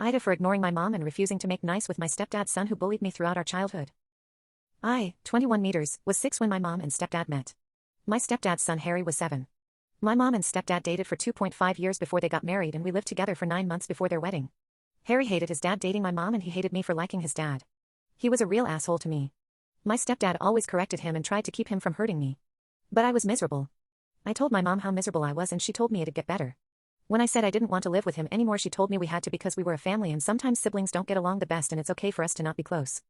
AITA for ignoring my mom and refusing to make nice with my stepdad's son who bullied me throughout our childhood. I, 21 meters, was 6 when my mom and stepdad met. My stepdad's son Harry was 7. My mom and stepdad dated for 2.5 years before they got married, and we lived together for 9 months before their wedding. Harry hated his dad dating my mom, and he hated me for liking his dad. He was a real asshole to me. My stepdad always corrected him and tried to keep him from hurting me. But I was miserable. I told my mom how miserable I was, and she told me it'd get better. When I said I didn't want to live with him anymore, she told me we had to because we were a family and sometimes siblings don't get along the best and it's okay for us to not be close.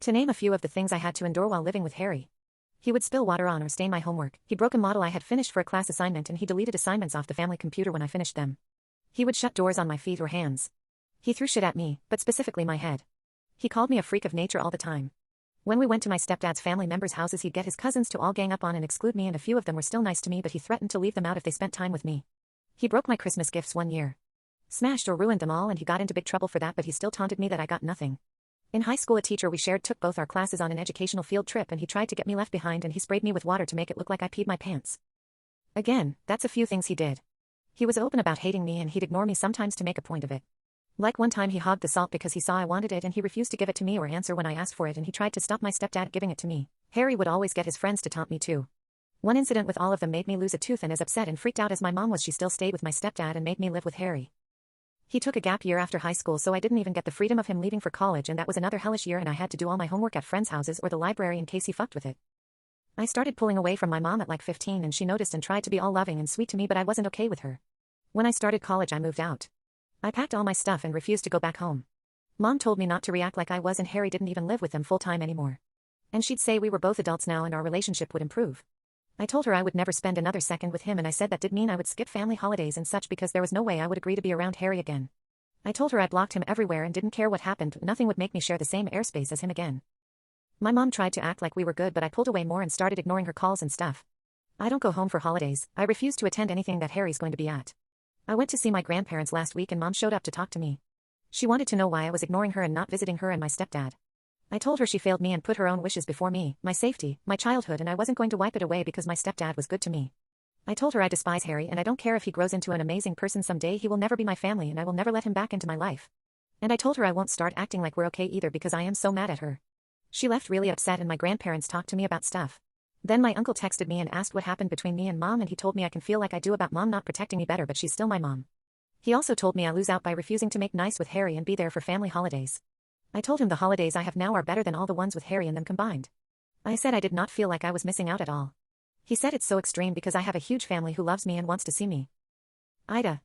To name a few of the things I had to endure while living with Harry. He would spill water on or stain my homework. He broke a model I had finished for a class assignment, and he deleted assignments off the family computer when I finished them. He would shut doors on my feet or hands. He threw shit at me, but specifically my head. He called me a freak of nature all the time. When we went to my stepdad's family members' houses, he'd get his cousins to all gang up on and exclude me, and a few of them were still nice to me, but he threatened to leave them out if they spent time with me. He broke my Christmas gifts one year. Smashed or ruined them all, and he got into big trouble for that, but he still taunted me that I got nothing. In high school, a teacher we shared took both our classes on an educational field trip, and he tried to get me left behind, and he sprayed me with water to make it look like I peed my pants. Again, that's a few things he did. He was open about hating me, and he'd ignore me sometimes to make a point of it. Like one time he hogged the salt because he saw I wanted it, and he refused to give it to me or answer when I asked for it, and he tried to stop my stepdad giving it to me. Harry would always get his friends to taunt me too. One incident with all of them made me lose a tooth, and as upset and freaked out as my mom was, she still stayed with my stepdad and made me live with Harry. He took a gap year after high school, so I didn't even get the freedom of him leaving for college, and that was another hellish year, and I had to do all my homework at friends' houses or the library in case he fucked with it. I started pulling away from my mom at like 15, and she noticed and tried to be all loving and sweet to me, but I wasn't okay with her. When I started college, I moved out. I packed all my stuff and refused to go back home. Mom told me not to react like I was, and Harry didn't even live with them full-time anymore. And she'd say we were both adults now and our relationship would improve. I told her I would never spend another second with him, and I said that did mean I would skip family holidays and such because there was no way I would agree to be around Harry again. I told her I blocked him everywhere and didn't care what happened, nothing would make me share the same airspace as him again. My mom tried to act like we were good, but I pulled away more and started ignoring her calls and stuff. I don't go home for holidays. I refuse to attend anything that Harry's going to be at. I went to see my grandparents last week, and Mom showed up to talk to me. She wanted to know why I was ignoring her and not visiting her and my stepdad. I told her she failed me and put her own wishes before me, my safety, my childhood, and I wasn't going to wipe it away because my stepdad was good to me. I told her I despise Harry, and I don't care if he grows into an amazing person someday, he will never be my family, and I will never let him back into my life. And I told her I won't start acting like we're okay either because I am so mad at her. She left really upset, and my grandparents talked to me about stuff. Then my uncle texted me and asked what happened between me and Mom, and he told me I can feel like I do about Mom not protecting me better, but she's still my mom. He also told me I lose out by refusing to make nice with Harry and be there for family holidays. I told him the holidays I have now are better than all the ones with Harry and them combined. I said I did not feel like I was missing out at all. He said it's so extreme because I have a huge family who loves me and wants to see me. AITA.